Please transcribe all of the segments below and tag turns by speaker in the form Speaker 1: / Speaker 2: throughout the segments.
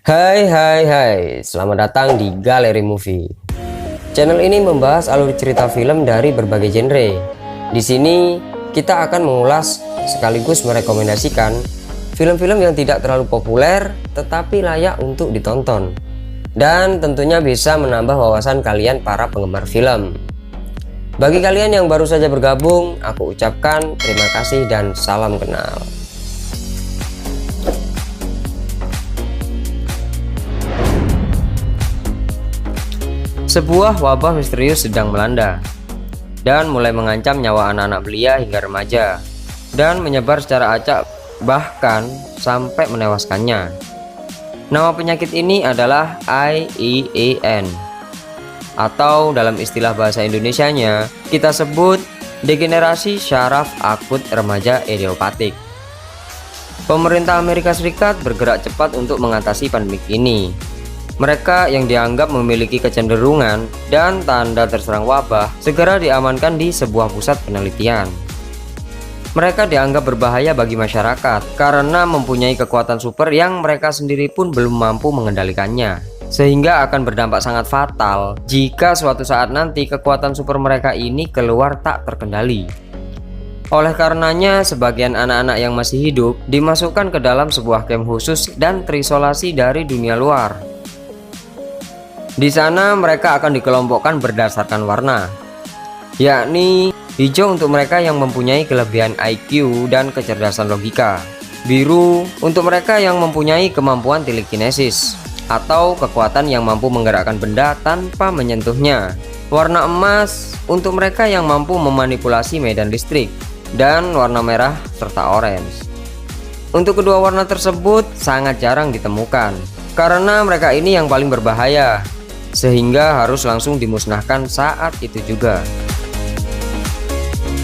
Speaker 1: Hai, selamat datang di Galeri Movie. Channel ini membahas alur cerita film dari berbagai genre. Di sini kita akan mengulas sekaligus merekomendasikan film-film yang tidak terlalu populer tetapi layak untuk ditonton. Dan tentunya bisa menambah wawasan kalian para penggemar film. Bagi kalian yang baru saja bergabung, aku ucapkan terima kasih dan salam kenal. Sebuah wabah misterius sedang melanda dan mulai mengancam nyawa anak-anak belia hingga remaja dan menyebar secara acak bahkan sampai menewaskannya. Nama penyakit ini adalah IEAN atau dalam istilah bahasa Indonesianya kita sebut degenerasi syaraf akut remaja idiopatik. Pemerintah Amerika Serikat bergerak cepat untuk mengatasi pandemi ini. Mereka yang dianggap memiliki kecenderungan dan tanda terserang wabah segera diamankan di sebuah pusat penelitian. Mereka dianggap berbahaya bagi masyarakat karena mempunyai kekuatan super yang mereka sendiri pun belum mampu mengendalikannya, sehingga akan berdampak sangat fatal jika suatu saat nanti kekuatan super mereka ini keluar tak terkendali. Oleh karenanya, sebagian anak-anak yang masih hidup dimasukkan ke dalam sebuah camp khusus dan terisolasi dari dunia luar. Di sana mereka akan dikelompokkan berdasarkan warna, yakni hijau untuk mereka yang mempunyai kelebihan IQ dan kecerdasan logika, biru untuk mereka yang mempunyai kemampuan telekinesis atau kekuatan yang mampu menggerakkan benda tanpa menyentuhnya, warna emas untuk mereka yang mampu memanipulasi medan listrik, dan warna merah serta orange. Untuk kedua warna tersebut sangat jarang ditemukan karena mereka ini yang paling berbahaya, sehingga harus langsung dimusnahkan saat itu juga.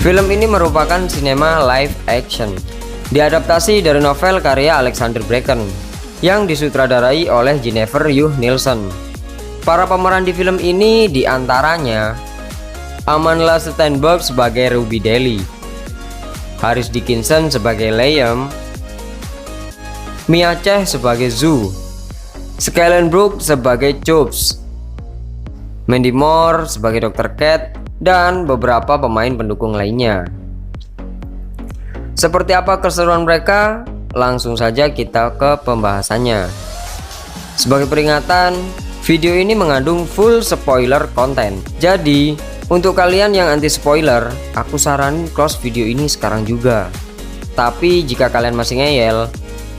Speaker 1: Film ini merupakan sinema live action, diadaptasi dari novel karya Alexander Bracken yang disutradarai oleh Jennifer Yuh Nielsen. Para pemeran di film ini diantaranya Amandla Stenberg sebagai Ruby Daly, Harris Dickinson sebagai Liam, Mia Chae sebagai Zhu, Skyland Brook sebagai Chubbs, Mandy Moore sebagai Dr. Cat, dan beberapa pemain pendukung lainnya. Seperti apa keseruan mereka? Langsung saja kita ke pembahasannya. Sebagai peringatan, video ini mengandung full spoiler content. Jadi, untuk kalian yang anti spoiler, aku saranin close video ini sekarang juga. Tapi jika kalian masih ngeyel,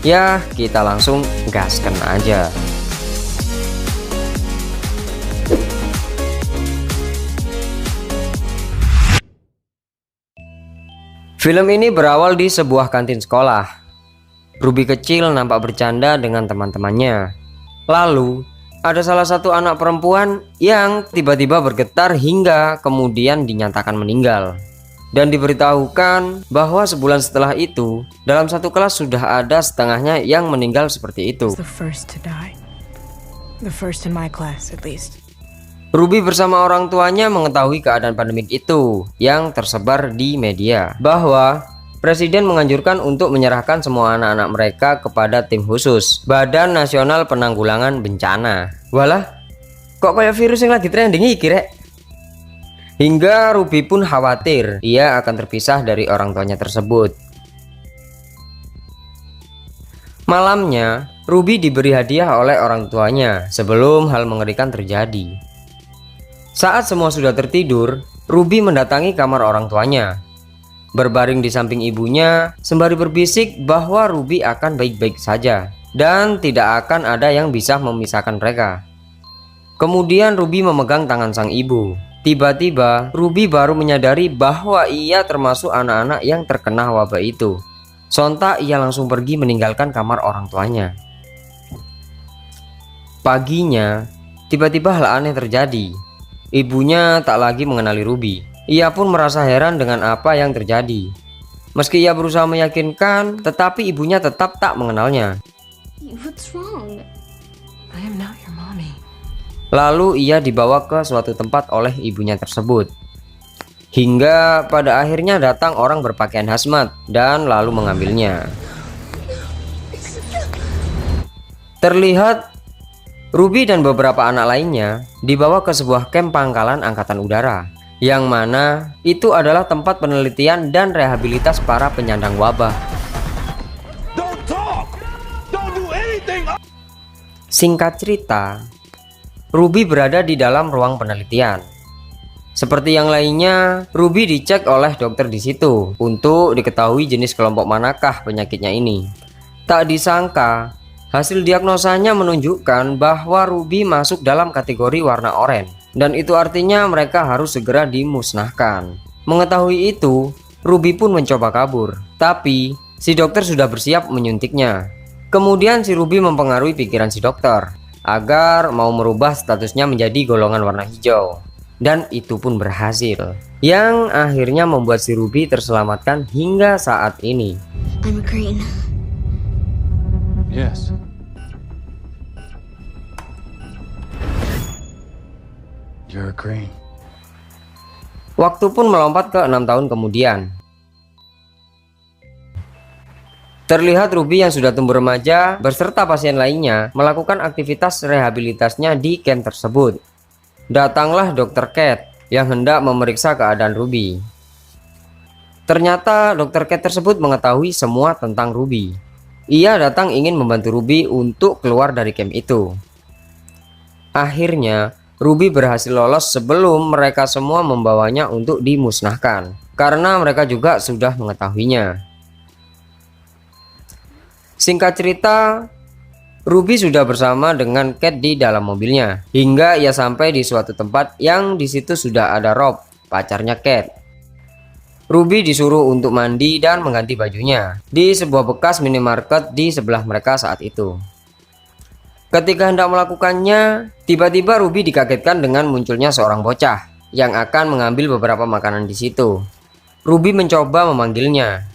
Speaker 1: ya kita langsung gaskan aja. Film ini berawal di sebuah kantin sekolah. Ruby kecil nampak bercanda dengan teman-temannya. Lalu, ada salah satu anak perempuan yang tiba-tiba bergetar hingga kemudian dinyatakan meninggal. Dan diberitahukan bahwa sebulan setelah itu, dalam satu kelas sudah ada setengahnya yang meninggal seperti itu. Ruby bersama orang tuanya mengetahui keadaan pandemik itu yang tersebar di media, bahwa Presiden menganjurkan untuk menyerahkan semua anak-anak mereka kepada tim khusus Badan Nasional Penanggulangan Bencana. Walah, kok kayak virus yang lagi trending iki rek? Hingga Ruby pun khawatir ia akan terpisah dari orang tuanya tersebut. Malamnya, Ruby diberi hadiah oleh orang tuanya sebelum hal mengerikan terjadi. Saat semua sudah tertidur, Ruby mendatangi kamar orang tuanya. Berbaring di samping ibunya, sembari berbisik bahwa Ruby akan baik-baik saja dan tidak akan ada yang bisa memisahkan mereka. Kemudian Ruby memegang tangan sang ibu. Tiba-tiba, Ruby baru menyadari bahwa ia termasuk anak-anak yang terkena wabah itu. Sontak ia langsung pergi meninggalkan kamar orang tuanya. Paginya, tiba-tiba hal aneh terjadi. Ibunya tak lagi mengenali Ruby. Ia pun merasa heran dengan apa yang terjadi. Meski ia berusaha meyakinkan, tetapi ibunya tetap tak mengenalnya. Lalu ia dibawa ke suatu tempat oleh ibunya tersebut. Hingga pada akhirnya datang orang berpakaian hazmat dan lalu mengambilnya. Terlihat Ruby dan beberapa anak lainnya dibawa ke sebuah kamp pangkalan angkatan udara, yang mana itu adalah tempat penelitian dan rehabilitas para penyandang wabah. Singkat cerita, Ruby berada di dalam ruang penelitian. Seperti yang lainnya, Ruby dicek oleh dokter di situ untuk diketahui jenis kelompok manakah penyakitnya ini. Tak disangka, hasil diagnosanya menunjukkan bahwa Ruby masuk dalam kategori warna oranye, dan itu artinya mereka harus segera dimusnahkan. Mengetahui itu, Ruby pun mencoba kabur, tapi si dokter sudah bersiap menyuntiknya. Kemudian si Ruby mempengaruhi pikiran si dokter agar mau merubah statusnya menjadi golongan warna hijau, dan itu pun berhasil, yang akhirnya membuat si Ruby terselamatkan hingga saat ini.
Speaker 2: I'm green.
Speaker 3: Yes. You're green.
Speaker 1: Waktu pun melompat ke 6 tahun kemudian. Terlihat Ruby yang sudah tumbuh remaja beserta pasien lainnya melakukan aktivitas rehabilitasnya di camp tersebut. Datanglah Dr. Cat yang hendak memeriksa keadaan Ruby. Ternyata Dr. Cat tersebut mengetahui semua tentang Ruby. Ia datang ingin membantu Ruby untuk keluar dari camp itu. Akhirnya Ruby berhasil lolos sebelum mereka semua membawanya untuk dimusnahkan, karena mereka juga sudah mengetahuinya. Singkat cerita, Ruby sudah bersama dengan Cat di dalam mobilnya hingga ia sampai di suatu tempat yang di situ sudah ada Rob, pacarnya Cat. Ruby disuruh untuk mandi dan mengganti bajunya di sebuah bekas minimarket di sebelah mereka saat itu. Ketika hendak melakukannya, tiba-tiba Ruby dikagetkan dengan munculnya seorang bocah yang akan mengambil beberapa makanan di situ. Ruby mencoba memanggilnya,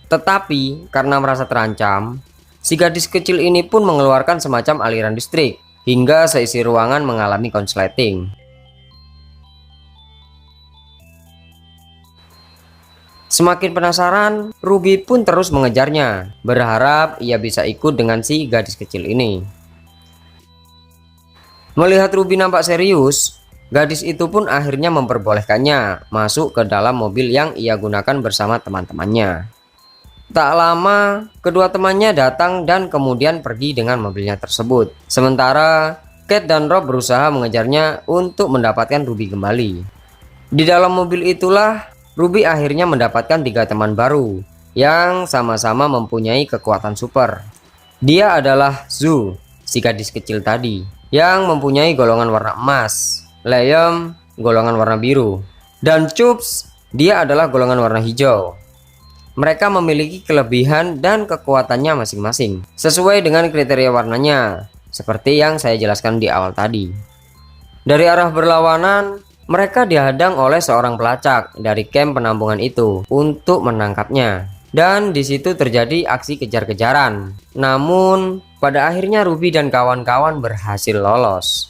Speaker 1: tetapi karena merasa terancam, si gadis kecil ini pun mengeluarkan semacam aliran listrik hingga seisi ruangan mengalami konsleting. Semakin penasaran, Ruby pun terus mengejarnya, berharap ia bisa ikut dengan si gadis kecil ini. Melihat Ruby nampak serius, gadis itu pun akhirnya memperbolehkannya masuk ke dalam mobil yang ia gunakan bersama teman-temannya. Tak lama, kedua temannya datang dan kemudian pergi dengan mobilnya tersebut. Sementara Cat dan Rob berusaha mengejarnya untuk mendapatkan Ruby kembali. Di dalam mobil itulah Ruby akhirnya mendapatkan 3 teman baru yang sama-sama mempunyai kekuatan super. Dia adalah Zoo, si gadis kecil tadi, yang mempunyai golongan warna emas, Liam golongan warna biru, dan Chubbs dia adalah golongan warna hijau. Mereka memiliki kelebihan dan kekuatannya masing-masing sesuai dengan kriteria warnanya, seperti yang saya jelaskan di awal tadi. Dari arah berlawanan, mereka dihadang oleh seorang pelacak dari kamp penampungan itu untuk menangkapnya, dan di situ terjadi aksi kejar-kejaran. Namun pada akhirnya Ruby dan kawan-kawan berhasil lolos.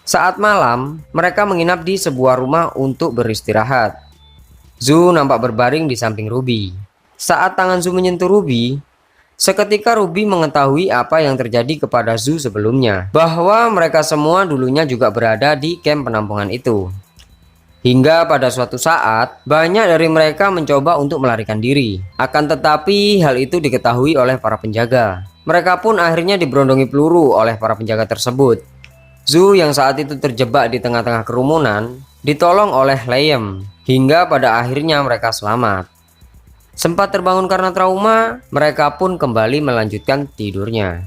Speaker 1: Saat malam, mereka menginap di sebuah rumah untuk beristirahat. Zoo nampak berbaring di samping Ruby. Saat tangan Zoo menyentuh Ruby, seketika Ruby mengetahui apa yang terjadi kepada Zoo sebelumnya, bahwa mereka semua dulunya juga berada di kamp penampungan itu. Hingga pada suatu saat, banyak dari mereka mencoba untuk melarikan diri. Akan tetapi, hal itu diketahui oleh para penjaga. Mereka pun akhirnya diberondongi peluru oleh para penjaga tersebut. Zoo yang saat itu terjebak di tengah-tengah kerumunan ditolong oleh Liam hingga pada akhirnya mereka selamat. Sempat terbangun karena trauma, mereka pun kembali melanjutkan tidurnya.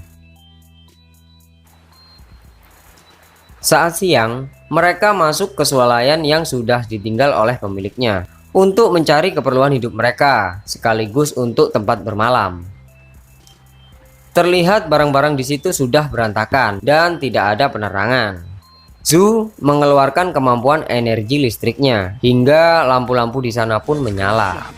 Speaker 1: Saat siang, mereka masuk ke swalayan yang sudah ditinggal oleh pemiliknya untuk mencari keperluan hidup mereka sekaligus untuk tempat bermalam. Terlihat barang-barang di situ sudah berantakan dan tidak ada penerangan. Zoo mengeluarkan kemampuan energi listriknya hingga lampu-lampu di sana pun menyala.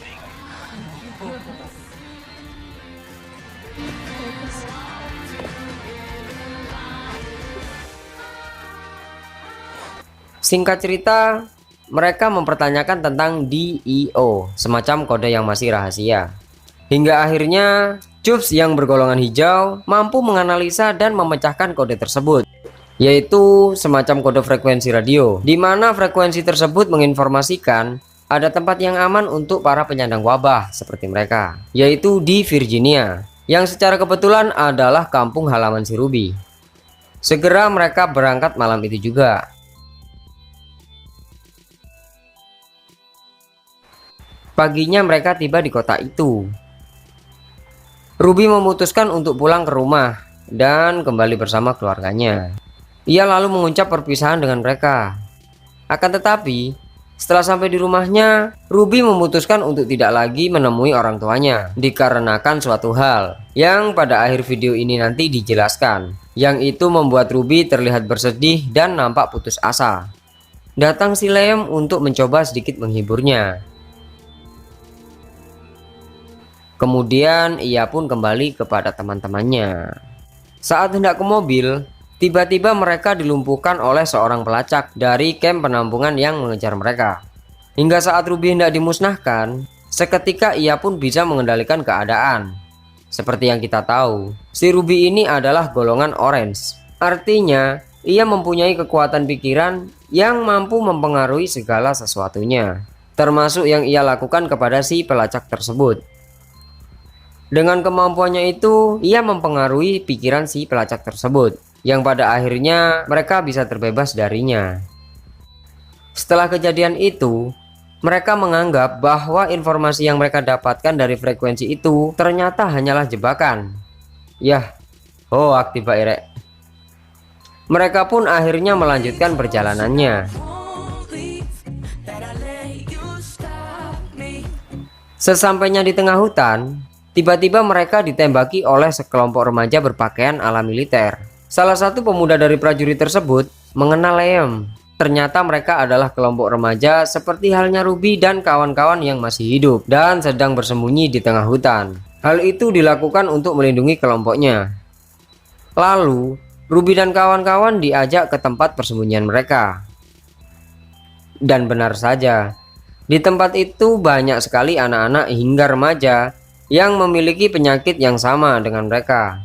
Speaker 1: Singkat cerita, mereka mempertanyakan tentang DEO, semacam kode yang masih rahasia. Hingga akhirnya, Chubbs yang bergolongan hijau mampu menganalisa dan memecahkan kode tersebut, yaitu semacam kode frekuensi radio, di mana frekuensi tersebut menginformasikan ada tempat yang aman untuk para penyandang wabah seperti mereka, yaitu di Virginia, yang secara kebetulan adalah kampung halaman si Ruby. Segera mereka berangkat malam itu juga. Paginya mereka tiba di kota itu. Ruby memutuskan untuk pulang ke rumah dan kembali bersama keluarganya. Ia lalu mengucap perpisahan dengan mereka. Akan tetapi, setelah sampai di rumahnya, Ruby memutuskan untuk tidak lagi menemui orang tuanya dikarenakan suatu hal yang pada akhir video ini nanti dijelaskan, yang itu membuat Ruby terlihat bersedih dan nampak putus asa. Datang si Liam untuk mencoba sedikit menghiburnya. Kemudian ia pun kembali kepada teman-temannya. Saat hendak ke mobil, tiba-tiba mereka dilumpuhkan oleh seorang pelacak dari kamp penampungan yang mengejar mereka. Hingga saat Ruby hendak dimusnahkan, seketika ia pun bisa mengendalikan keadaan. Seperti yang kita tahu, si Ruby ini adalah golongan orange. Artinya, ia mempunyai kekuatan pikiran yang mampu mempengaruhi segala sesuatunya, termasuk yang ia lakukan kepada si pelacak tersebut. Dengan kemampuannya itu, ia mempengaruhi pikiran si pelacak tersebut, yang pada akhirnya mereka bisa terbebas darinya. Setelah kejadian itu, mereka menganggap bahwa informasi yang mereka dapatkan dari frekuensi itu ternyata hanyalah jebakan. Yah, hoak tiba Irek. Mereka pun akhirnya melanjutkan perjalanannya. Sesampainya di tengah hutan, tiba-tiba mereka ditembaki oleh sekelompok remaja berpakaian ala militer. Salah satu pemuda dari prajurit tersebut mengenal Liam. Ternyata mereka adalah kelompok remaja seperti halnya Ruby dan kawan-kawan yang masih hidup dan sedang bersembunyi di tengah hutan. Hal itu dilakukan untuk melindungi kelompoknya. Lalu, Ruby dan kawan-kawan diajak ke tempat persembunyian mereka. Dan benar saja, di tempat itu banyak sekali anak-anak hingga remaja yang memiliki penyakit yang sama dengan mereka.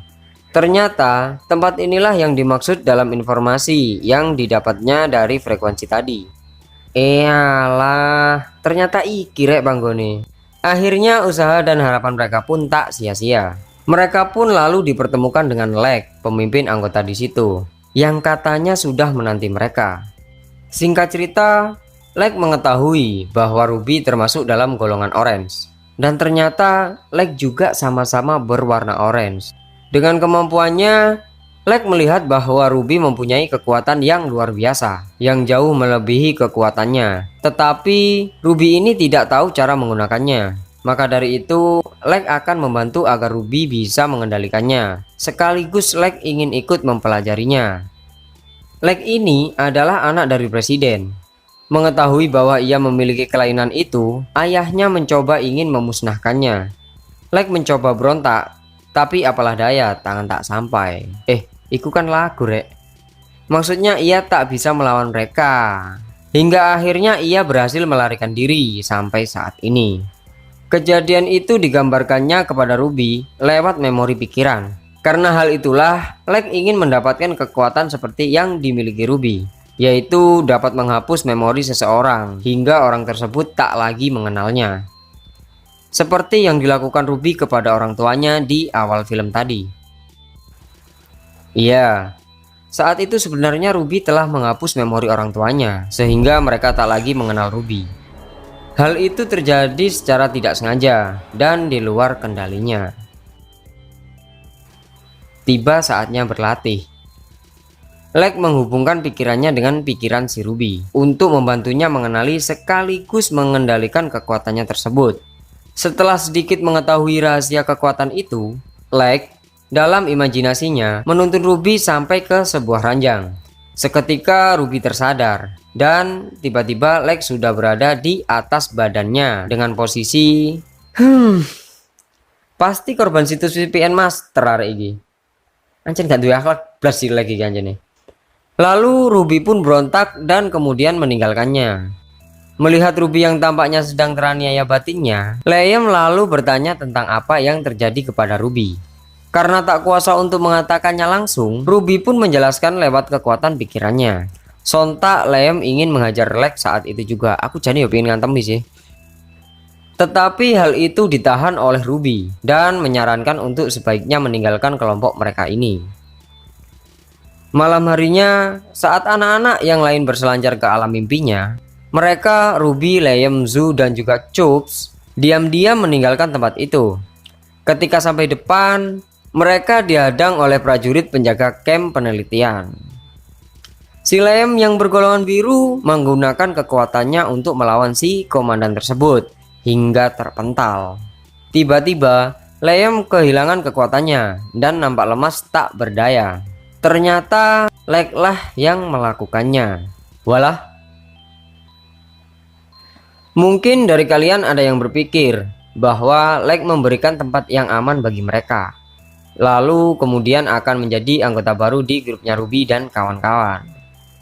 Speaker 1: Ternyata tempat inilah yang dimaksud dalam informasi yang didapatnya dari frekuensi tadi. Eyalah, ternyata iki rek banggone. Akhirnya usaha dan harapan mereka pun tak sia-sia. Mereka pun lalu dipertemukan dengan Lek, pemimpin anggota di situ, yang katanya sudah menanti mereka. Singkat cerita, Lek mengetahui bahwa Ruby termasuk dalam golongan orange. Dan ternyata Lek juga sama-sama berwarna orange. Dengan kemampuannya, Lek melihat bahwa Ruby mempunyai kekuatan yang luar biasa, yang jauh melebihi kekuatannya. Tetapi Ruby ini tidak tahu cara menggunakannya. Maka dari itu, Lek akan membantu agar Ruby bisa mengendalikannya. Sekaligus Lek ingin ikut mempelajarinya. Lek ini adalah anak dari presiden. Mengetahui bahwa ia memiliki kelainan itu, ayahnya mencoba ingin memusnahkannya. Lek mencoba berontak, tapi apalah daya, tangan tak sampai. Iku kan lagu rek. Maksudnya ia tak bisa melawan mereka. Hingga akhirnya ia berhasil melarikan diri sampai saat ini. Kejadian itu digambarkannya kepada Ruby lewat memori pikiran. Karena hal itulah, Lek ingin mendapatkan kekuatan seperti yang dimiliki Ruby, yaitu dapat menghapus memori seseorang hingga orang tersebut tak lagi mengenalnya. Seperti yang dilakukan Ruby kepada orang tuanya di awal film tadi. Iya, saat itu sebenarnya Ruby telah menghapus memori orang tuanya sehingga mereka tak lagi mengenal Ruby. Hal itu terjadi secara tidak sengaja dan di luar kendalinya. Tiba saatnya berlatih. Lek menghubungkan pikirannya dengan pikiran si Ruby untuk membantunya mengenali sekaligus mengendalikan kekuatannya tersebut. Setelah sedikit mengetahui rahasia kekuatan itu, Lek dalam imajinasinya menuntun Ruby sampai ke sebuah ranjang. Seketika Ruby tersadar dan tiba-tiba Lek sudah berada di atas badannya dengan posisi pasti korban situs VPN master arek iki. Anjir gak duwe akhlak blas sih lagi anjene. Lalu Ruby pun berontak dan kemudian meninggalkannya. Melihat Ruby yang tampaknya sedang teraniaya batinnya, Liam lalu bertanya tentang apa yang terjadi kepada Ruby. Karena tak kuasa untuk mengatakannya langsung, Ruby pun menjelaskan lewat kekuatan pikirannya. Sontak Liam ingin menghajar Lex saat itu juga. Aku jadi pengen ngantemi sih. Tetapi hal itu ditahan oleh Ruby dan menyarankan untuk sebaiknya meninggalkan kelompok mereka ini. Malam harinya, saat anak-anak yang lain berselancar ke alam mimpinya, mereka, Ruby, Liam, Zoo, dan juga Chubbs diam-diam meninggalkan tempat itu. Ketika sampai depan, mereka dihadang oleh prajurit penjaga kamp penelitian. Si Liam yang bergolongan biru menggunakan kekuatannya untuk melawan si komandan tersebut hingga terpental. Tiba-tiba, Liam kehilangan kekuatannya dan nampak lemas tak berdaya. Ternyata Lex lah yang melakukannya. Walah. Mungkin dari kalian ada yang berpikir bahwa Lex memberikan tempat yang aman bagi mereka, lalu kemudian akan menjadi anggota baru di grupnya Ruby dan kawan-kawan.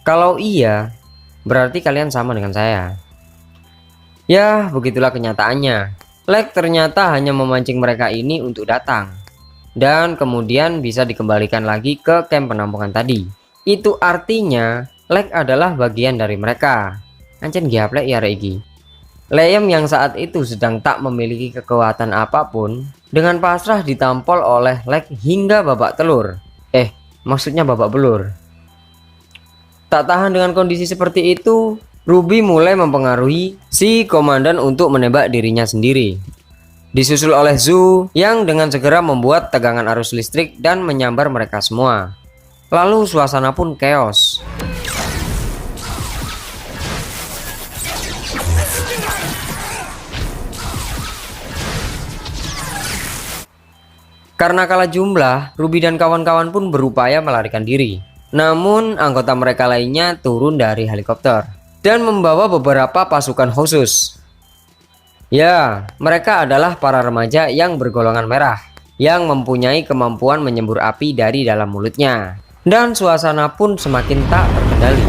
Speaker 1: Kalau iya, berarti kalian sama dengan saya. Ya, begitulah kenyataannya. Lex ternyata hanya memancing mereka ini untuk datang, dan kemudian bisa dikembalikan lagi ke kamp penampungan tadi. Itu artinya Lex adalah bagian dari mereka. Ancen gaplek ya Regi. Liam yang saat itu sedang tak memiliki kekuatan apapun dengan pasrah ditampol oleh Lex hingga babak telur. Maksudnya babak belur. Tak tahan dengan kondisi seperti itu, Ruby mulai mempengaruhi si komandan untuk menembak dirinya sendiri. Disusul oleh Zoo yang dengan segera membuat tegangan arus listrik dan menyambar mereka semua. Lalu suasana pun chaos. Karena kalah jumlah, Ruby dan kawan-kawan pun berupaya melarikan diri. Namun anggota mereka lainnya turun dari helikopter dan membawa beberapa pasukan khusus. Ya, mereka adalah para remaja yang bergolongan merah yang mempunyai kemampuan menyembur api dari dalam mulutnya. Dan suasana pun semakin tak terkendali.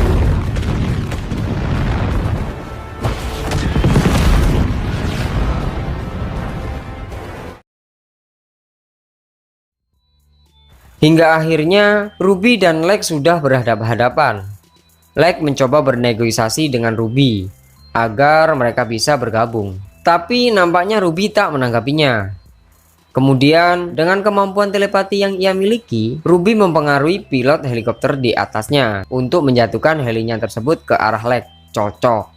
Speaker 1: Hingga akhirnya Ruby dan Lex sudah berhadapan-hadapan. Lex mencoba bernegosiasi dengan Ruby agar mereka bisa bergabung, tapi nampaknya Ruby tak menanggapinya. Kemudian dengan kemampuan telepati yang ia miliki, Ruby mempengaruhi pilot helikopter di atasnya untuk menjatuhkan helinya tersebut ke arah Lex. Cocok.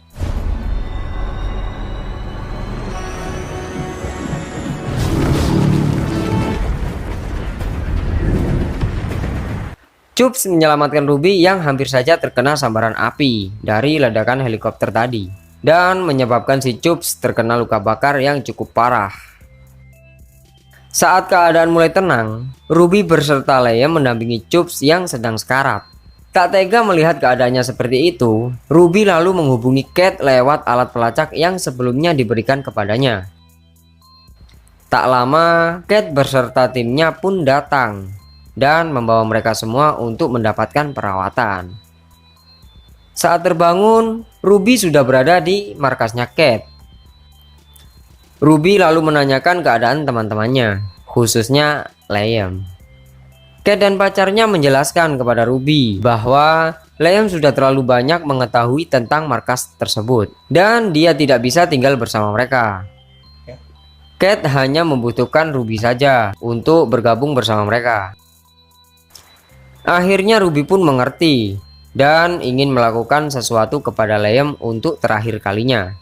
Speaker 1: Chubbs menyelamatkan Ruby yang hampir saja terkena sambaran api dari ledakan helikopter tadi dan menyebabkan si Chubbs terkena luka bakar yang cukup parah. Saat keadaan mulai tenang, Ruby berserta Liam mendampingi Chubbs yang sedang sekarat. Tak tega melihat keadaannya seperti itu, Ruby lalu menghubungi Kate lewat alat pelacak yang sebelumnya diberikan kepadanya. Tak lama, Kate berserta timnya pun datang dan membawa mereka semua untuk mendapatkan perawatan. Saat terbangun, Ruby sudah berada di markasnya Kate. Ruby lalu menanyakan keadaan teman-temannya, khususnya Liam. Kate dan pacarnya menjelaskan kepada Ruby bahwa Liam sudah terlalu banyak mengetahui tentang markas tersebut dan dia tidak bisa tinggal bersama mereka. Kate hanya membutuhkan Ruby saja untuk bergabung bersama mereka. Akhirnya Ruby pun mengerti dan ingin melakukan sesuatu kepada Liam untuk terakhir kalinya.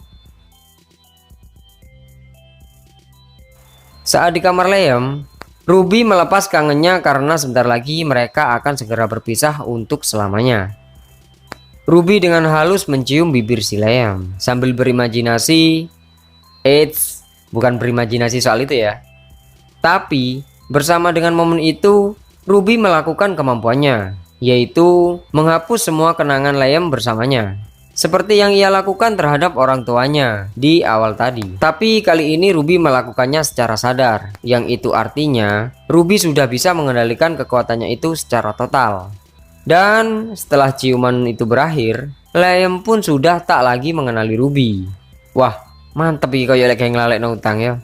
Speaker 1: Saat di kamar Liam, Ruby melepas kangennya karena sebentar lagi mereka akan segera berpisah untuk selamanya. Ruby dengan halus mencium bibir si Liam sambil berimajinasi. Bukan berimajinasi soal itu ya. Tapi bersama dengan momen itu, Ruby melakukan kemampuannya, yaitu menghapus semua kenangan Liam bersamanya, seperti yang ia lakukan terhadap orang tuanya di awal tadi. Tapi kali ini Ruby melakukannya secara sadar, yang itu artinya Ruby sudah bisa mengendalikan kekuatannya itu secara total. Dan setelah ciuman itu berakhir, Liam pun sudah tak lagi mengenali Ruby. Wah, mantep iki koyo lek nglalekno utang ya.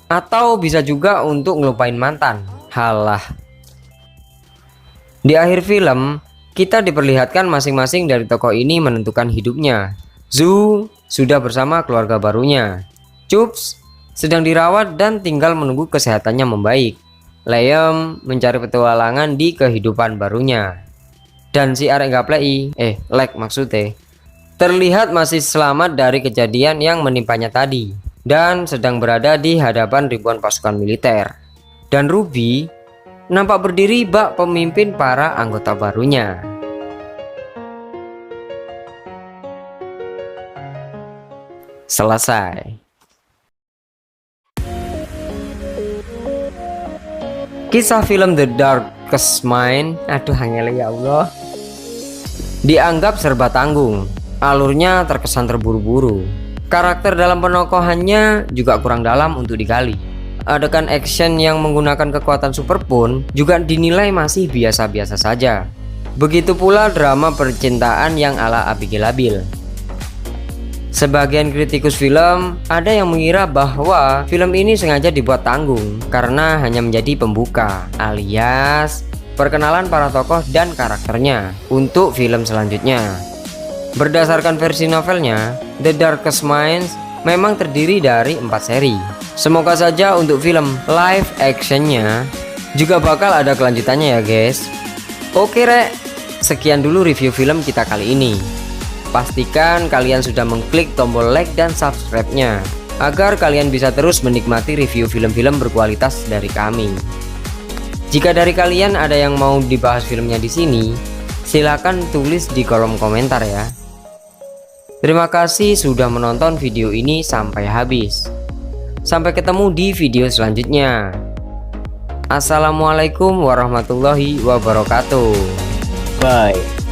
Speaker 1: Atau bisa juga untuk ngelupain mantan. Halah. Di akhir film, kita diperlihatkan masing-masing dari tokoh ini menentukan hidupnya. Zhu sudah bersama keluarga barunya. Chups sedang dirawat dan tinggal menunggu kesehatannya membaik. Liam mencari petualangan di kehidupan barunya. Dan si arek gaplei, Lek maksudnya, terlihat masih selamat dari kejadian yang menimpanya tadi dan sedang berada di hadapan ribuan pasukan militer. Dan Ruby nampak berdiri bak pemimpin para anggota barunya. Selesai. Kisah film The Darkest Mind, aduh angel ya Allah, dianggap serba tanggung. Alurnya terkesan terburu-buru. Karakter dalam penokohannya juga kurang dalam untuk digali. Adegan action yang menggunakan kekuatan super pun juga dinilai masih biasa-biasa saja. Begitu pula drama percintaan yang ala Abigail Labil. Sebagian kritikus film ada yang mengira bahwa film ini sengaja dibuat tanggung karena hanya menjadi pembuka alias perkenalan para tokoh dan karakternya untuk film selanjutnya. Berdasarkan versi novelnya, The Darkest Minds memang terdiri dari 4 seri. Semoga saja untuk film live actionnya juga bakal ada kelanjutannya ya guys. Oke rek, sekian dulu review film kita kali ini. Pastikan kalian sudah mengklik tombol like dan subscribe-nya agar kalian bisa terus menikmati review film-film berkualitas dari kami. Jika dari kalian ada yang mau dibahas filmnya di sini, silakan tulis di kolom komentar ya. Terima kasih sudah menonton video ini sampai habis. Sampai ketemu di video selanjutnya. Assalamualaikum warahmatullahi wabarakatuh.
Speaker 2: Bye.